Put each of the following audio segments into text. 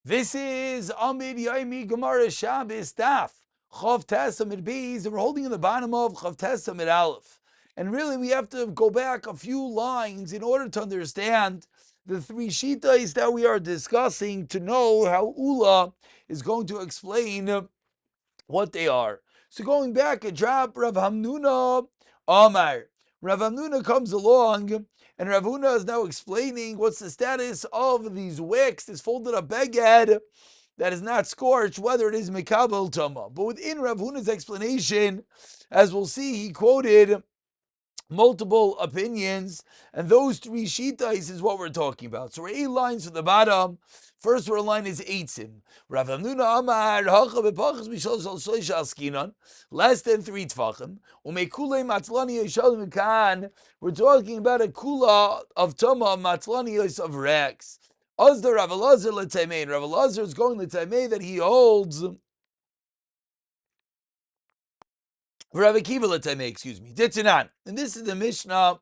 This is Amud Yomi Gemara Shabbos Daf Chav Tes Amud Beis, and we're holding in the bottom of Chav Tes Amud Aleph. And really, we have to go back a few lines in order to understand the three shitas that we are discussing to know how Ula is going to explain what they are. So going back a drop, Rav Hamnuna Amar. Rav Hamnuna comes along, and Rav Huna is now explaining what's the status of these wicks, this folded up beged that is not scorched, whether it is Mekabel Tama. But within Rav Huna's explanation, as we'll see, he quoted multiple opinions, and those three shitas is what we're talking about. So we're 8 lines from the bottom. First line is Eitzim. Rav Hamnuna Amar Hacha bepachas mishal shal shloisha askinan, less than 3 tfachim. Umekulei matzlani yishalim kan. We're talking about a kula of tama matzlani of rags. Azda Rav Elazar l'taimei. Rav Elazar is going l'taimei that he holds. Rav Akiva l'taimei, excuse me. Ditzanan. And this is the Mishnah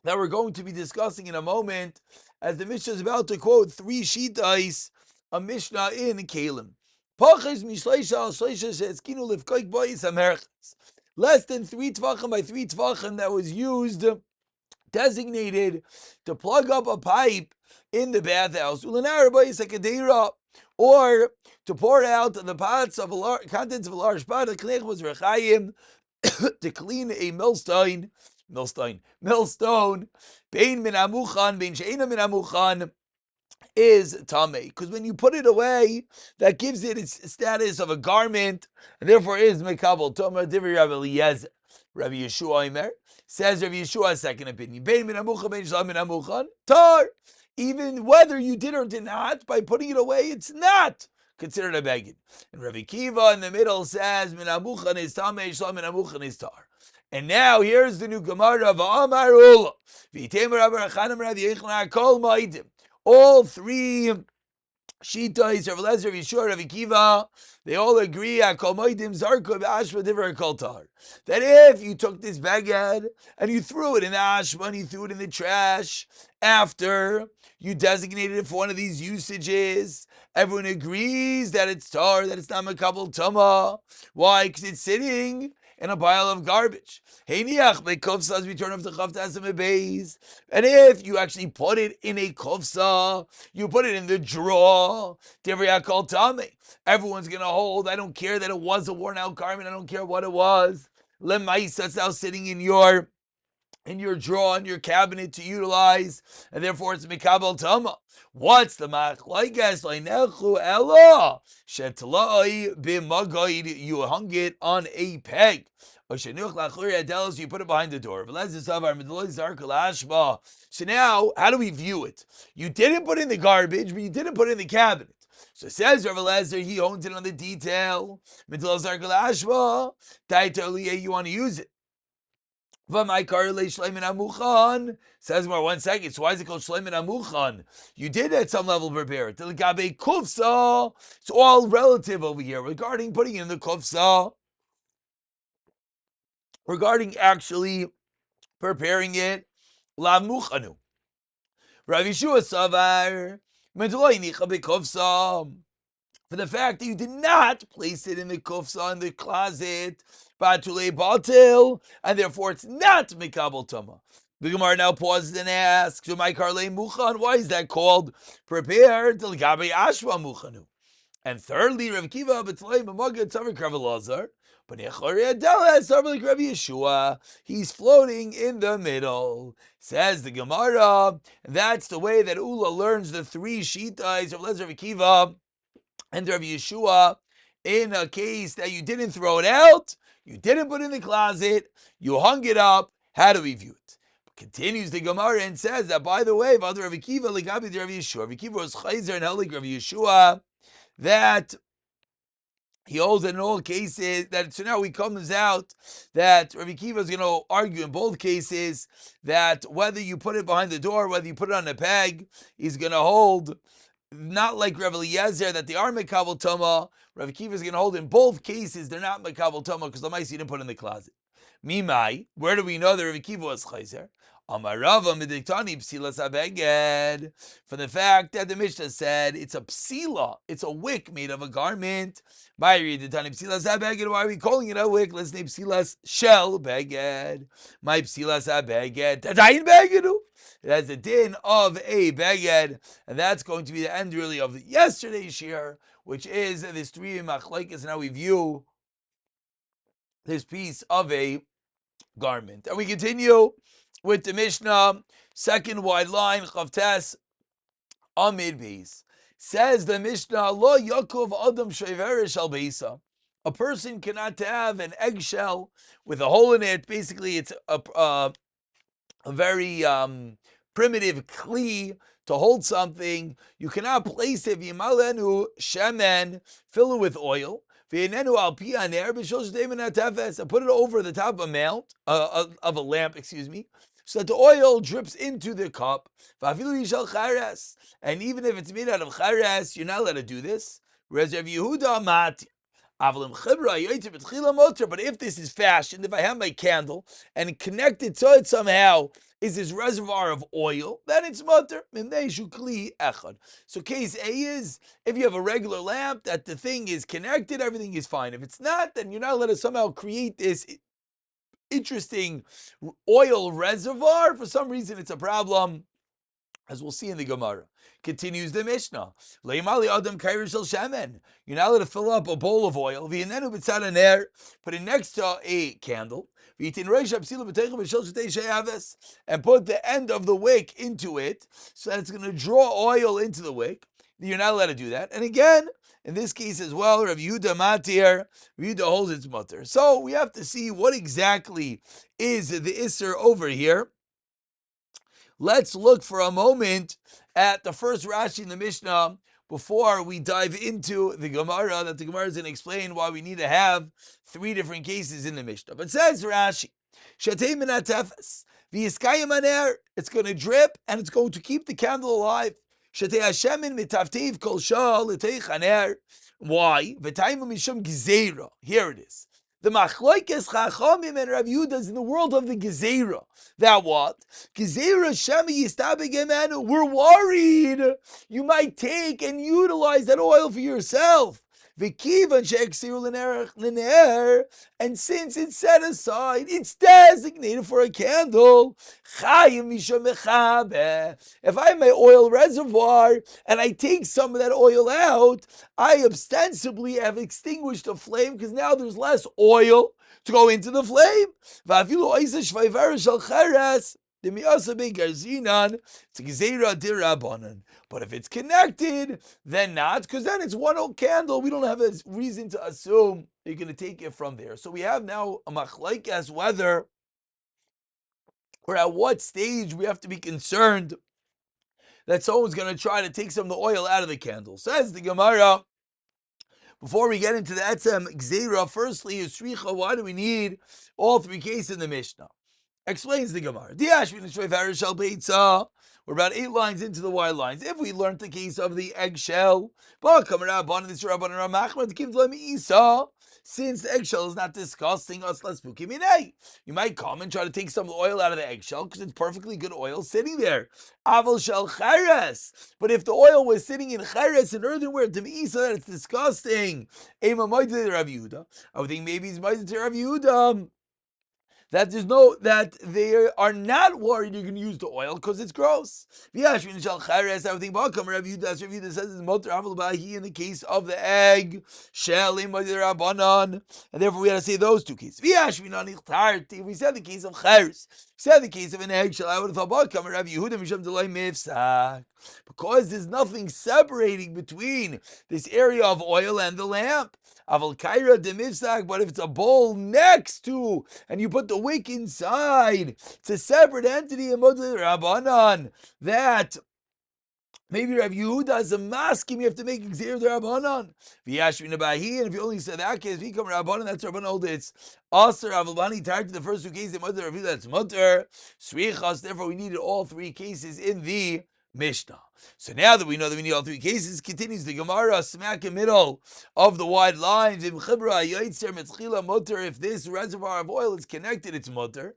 that we're going to be discussing in a moment, as the Mishnah is about to quote 3 shitais, a Mishnah in Kalim. Less than 3 tvachim by 3 tvachim that was used, designated to plug up a pipe in the bathhouse, or to pour out the pots of contents of a large pot. The knech was rechayim to clean a millstone, bein min amuchan, bein she'ena min amuchan, is tamei. Because when you put it away, that gives it its status of a garment, and therefore is mekabel tama. Divrei Rabbi Eliezer. Rabbi Yeshua Omer says, Rabbi Yeshua's second opinion, bein min amuchan, bein she'ena min amuchan, tar. Even whether you did or did not, by putting it away, it's not considered a beged. And Rabbi Kiva in the middle says, min amuchan is tamei, shlam min amuchan is tar. And now here's the new Gemara of Amar Ula. All 3 shitais, Rav Elazar, Rav Yeshua, Rav Akiva, they all agree that if you took this beged and you threw it in the ashma and you threw it in the trash after you designated it for one of these usages, everyone agrees that it's tar, that it's not makabel tama. Why? Because it's sitting in a pile of garbage. Heiniach by kufsa, as we turn off the chav tasim beis. And if you actually put it in a kufsa, you put it in the drawer, divrei tame. Everyone's gonna hold. I don't care that it was a worn out garment. I don't care what it was. Lemaisa, it's now sitting in your drawer, in your cabinet to utilize, and therefore it's mikabel tama. What's the machlokes? Leinechu ella shetlai b'magaid. You hung it on a peg. Or shenuch lachuri adelos. You put it behind the door. So now, how do we view it? You didn't put in the garbage, but you didn't put it in the cabinet. So it says Rav Elazar, he owns it on the detail. You want to use it. Says more 1 second. So why is it called Shleimin Amuchan? You did at some level prepare it. It's all relative over here regarding putting in the kufsa, regarding actually preparing it. La muchanu. Rav Yeshua Savar for the fact that you did not place it in the kufsa in the closet, and therefore it's not mikabel tama. The Gemara now pauses and asks, why is that called prepared? And thirdly, Rav Kiva he's floating in the middle. Says the Gemara, and that's the way that Ula learns the 3 shitais of Rav Kiva and Rav Yeshua. In a case that you didn't throw it out, you didn't put it in the closet, you hung it up, how do we view it? Continues the Gemara and says that, by the way, Rav Akiva legabi Rav Yeshua. Rav Akiva was chayzer and held like Rav Yeshua, that he holds in all cases, that so now he comes out that Rav Akiva is going to argue in both cases that whether you put it behind the door, whether you put it on a peg, he's going to hold not like Rav Eliezer that they are mekabel tama. Rav Akiva is going to hold in both cases they're not mekabel tama because the mice you didn't put in the closet. Mimai, where do we know that Rav Akiva was chayzer? Amarava midiktani psilas abeged. From the fact that the Mishnah said it's a psila, it's a wick made of a garment. Why are we calling it a wick? Let's name psilas shell beged. My psilas abeged. Tadayin begedu. It has the din of a beged, and that's going to be the end really of yesterday's shir, which is this three machlokes and how we view this piece of a garment. And we continue with the Mishnah, second wide line, Chavtes Amid Beis. Says the Mishnah, Lo Yakov Adam Sheverish Al Beisa. A person cannot have an eggshell with a hole in it. Basically, it's a very primitive kli to hold something. You cannot place it. V'yimalenu shemen, fill it with oil. V'yinenu al pi aner b'shol shteimen atefes, and put it over the top of a mount of a lamp. Excuse me. So that the oil drips into the cup. V'afilu yishal chares, and even if it's made out of chares, you're not allowed to do this. Whereas Rav Yehuda mati. But if this is fashioned, if I have my candle and connected to it somehow is this reservoir of oil, then it's mutter. So case A is, if you have a regular lamp that the thing is connected, everything is fine. If it's not, then you're not allowed to somehow create this interesting oil reservoir. For some reason, it's a problem, as we'll see in the Gemara. Continues the Mishnah. You're not allowed to fill up a bowl of oil, put it next to a candle, and put the end of the wick into it, so that it's going to draw oil into the wick. You're not allowed to do that. And again, in this case as well, Rav Yehuda matir, Rav Yehuda holds its mutter. So we have to see what exactly is the Isser over here. Let's look for a moment at the first Rashi in the Mishnah before we dive into the Gemara, that the Gemara is going to explain why we need to have three different cases in the Mishnah. But says Rashi, Shatei min hatefes, v'yiskayim aner, it's going to drip and it's going to keep the candle alive. Shatei hashemin mitavtiv kol shal l'teich aner. Why? V'taimu mishum gzeira. Here it is. The machlokes Chachamim and Rav Yehuda is in the world of the Gezerah. That what? Gezerah Shemi Yistabig Emanu. We're worried you might take and utilize that oil for yourself. And since it's set aside, it's designated for a candle. If I have my oil reservoir and I take some of that oil out, I ostensibly have extinguished the flame because now there's less oil to go into the flame. It's a gezerah dirabanan. But if it's connected, then not, because then it's one old candle. We don't have a reason to assume you're going to take it from there. So we have now a machlokes as whether or at what stage we have to be concerned that someone's going to try to take some of the oil out of the candle. Says the Gemara, before we get into the etzem gezerah, firstly, Yisricha, why do we need all three cases in the Mishnah? Explains the Gemara. We're about 8 lines into the wide lines. If we learned the case of the eggshell, since the eggshell is not disgusting us, let's spooky minay. You might come and try to take some oil out of the eggshell because it's perfectly good oil sitting there. Aval shel cheres. But if the oil was sitting in cheres, in earthenware, to meisa, that it's disgusting. I would think maybe it's Rav Yehuda. That they are not worried you can use the oil because it's gross. I would think Rav Yehuda says it's motor in the case of the egg shell, and therefore we have to say those two cases. We said the case of cheres, said the case of an egg shell, I would have thought Rav Yehuda because there's nothing separating between this area of oil and the lamp. But if it's a bowl next to, and you put the wick inside, it's a separate entity in Rabbanan, that maybe Rav Yehuda is a maskim, you have to make Gzeir the Rabbanan. And if you only said that case, become Rabbanan, that's Rabbanan hold it's Aser Avalbani tied to the first two cases, Rav Yehuda, that's Mutter, Srichas, therefore we needed all three cases in the Mishnah. So now that we know that we need all three cases, continues the Gemara smack in middle of the wide lines. If this reservoir of oil is connected, it's mutter.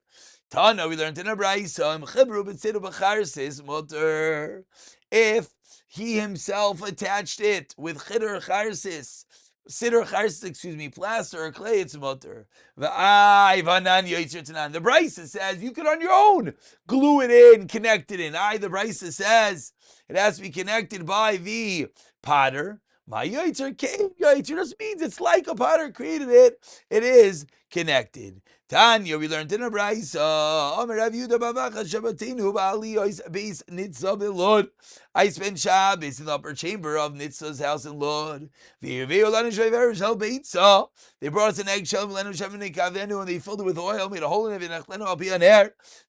Tana, we learned in a brayso, Mechibru b'tzidu b'charsis mutter. If he himself attached it with chidr charsis, siddur charsis, plaster or clay, it's mutter. The brayso says you could on your own glue it in, connect it in. The brayso says it has to be connected by the potter. My yoitzer came yoitzer just means it's like a potter created it. It is connected. Tanya, we learned in a brayso. Omer Rav Yehuda Bavacha Shabbatinu Ba'ali Ois Beis Nitzah Belod. I spent Shabbos in the upper chamber of Nitzah's house in Lod. They brought us an eggshell, and they filled it with oil, made a hole in it, and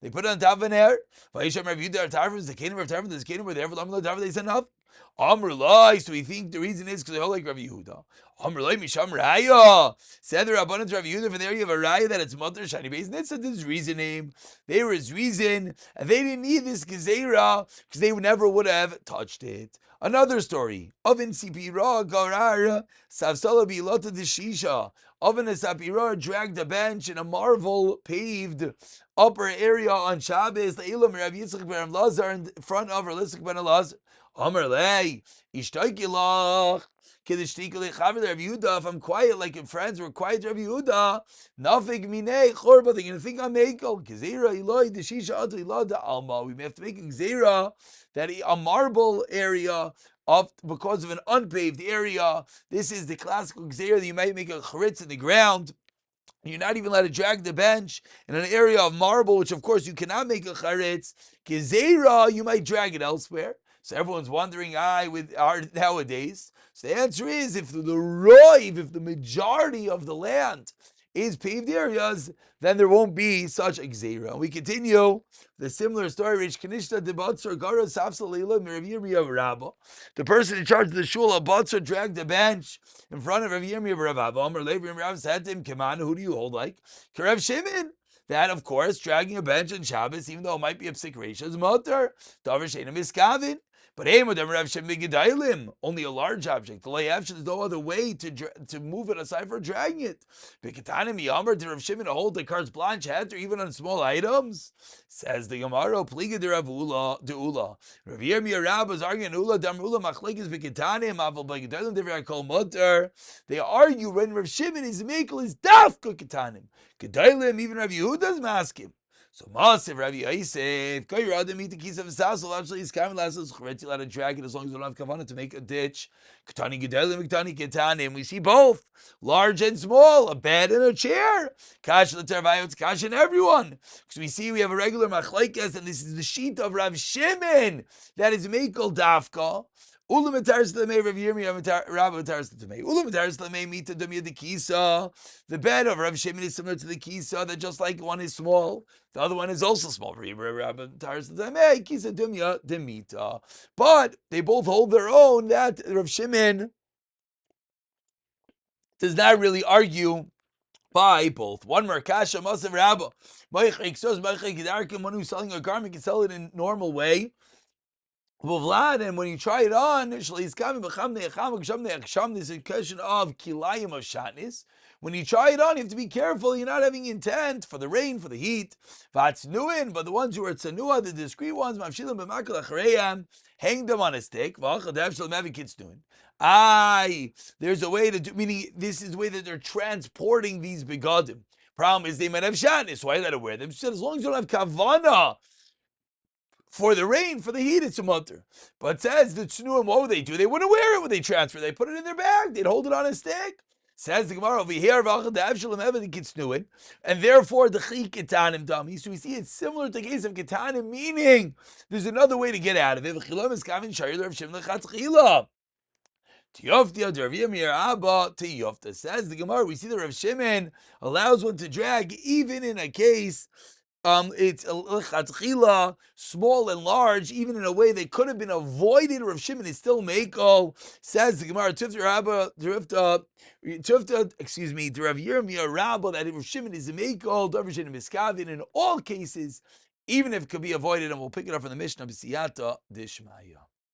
they put it on top of an air. Vayishem Rav Yehuda Tarfus, the kingdom of Tarfus, this kingdom were there for Tarfus, they said enough. Amr Lai, so we think the reason is because they hold like Rav Yehuda. Amr Lai Misham Raya. Said the Rabbanan to Rav Yehuda, for there you have a Raya that it's Mutter Shani Beis Nitzah. This reasoning. There is reason, and they didn't need this Gezerah because they never would have touched it. Another story. Oven Sipira Garar Savsala Bilota Deshisha. Oven Sapira dragged a bench in a marble paved upper area on Shabbos. The Elam Rav Yitzchak ben Lazar in front of Rav ben Lazar. Amr lei, ishtaikilach, kidishtikali chaver Rav Yehuda. If I'm quiet, like if friends were quiet, Rav Yehuda, nafig minei chorba. They're gonna think I'm mekel. Gezerah iloi deshisha atu iloi da alma. We may have to make a gezerah that a marble area of because of an unpaved area. This is the classical gezerah that you might make a charitz in the ground. You're not even allowed to drag the bench in an area of marble, which of course you cannot make a charetz. Gezerah, you might drag it elsewhere. So everyone's wondering, with nowadays. So the answer is, if the majority of the land is paved areas, then there won't be such a gzeira. We continue the similar story. The person in charge of the shul, a Batzar, dragged a bench in front of Rav Yirmiyah of Rav Abba. Rav said to him, Keman, who do you hold like? Rav Shimon. That, of course, dragging a bench on Shabbos, even though it might be a psik reisha, is mutter. Davar sheina miskavin. But only a large object. There's no other way to move it aside for dragging it. Bikatanim Yamar to Rav Shimon to hold the carte blanche hat or even on small items. Says the Gemara, Pliga de Rav Ula de Ula. Rav Yirmiyah Rab is arguing Ula Dam Ula Machlekes Bikatanim Aval Bikatanim Devar Kol Mutter. They argue when Rav Shimon is Mekel is Daf Katanim. Kedailim even Rav Yehuda's maskim. So Maasiv Rav Yosef, Kairadim eat the keys of his house. Actually, he's coming last. Chavetzi allowed to drag it as long as we don't have kavanah to make a ditch. Ketani Gedalim, Ketani Ketanim. We see both, large and small, a bed and a chair. Kash l'tervayot, kash in everyone. Because we see we have a regular machlekes, and this is the sheet of Rav Shimon that is mekel dafka. Ula mataris l'mei Rav Yirmiyah Rabba mataris l'mei. Ula mataris l'mei mita dumya de kisa. The bed of Rav Shimon is similar to the kisa, that just like one is small, the other one is also small. Rabba mataris l'mei kisa dumya de mita. But they both hold their own. That Rav Shimon does not really argue by both. One Merkasha Masav Rabba. One who's selling a garment can sell it in normal way. And when you try it on, this is a question of kilayim of shatnis. When you try it on, you have to be careful. You're not having intent for the rain, for the heat. But the ones who are tsanua, the discreet ones, hang them on a stick. There's a way to do, meaning this is the way that they're transporting these begadim. Problem is they might have shatnis. Why are you allowed to wear them? So as long as you don't have kavana for the rain, for the heat, it's a mutter. But it says the tznuim, what would they do? They wouldn't wear it when they transfer. They put it in their bag. They'd hold it on a stick. Says the Gemara over here, and therefore the chi ketanim dami. So we see it's similar to the case of ketanim, meaning there's another way to get out of it. Says the Gemara, we see that Rav Shimon allows one to drag even in a case it's a small and large, even in a way they could have been avoided. Rav Shimon is still mekel. Says the Gemara, to Rav Yirmiyah Rabba, that Rav Shimon is mekel, Rav Shimon miskavin in all cases, even if it could be avoided, and we'll pick it up from the Mishnah B'siyata Dishmaya.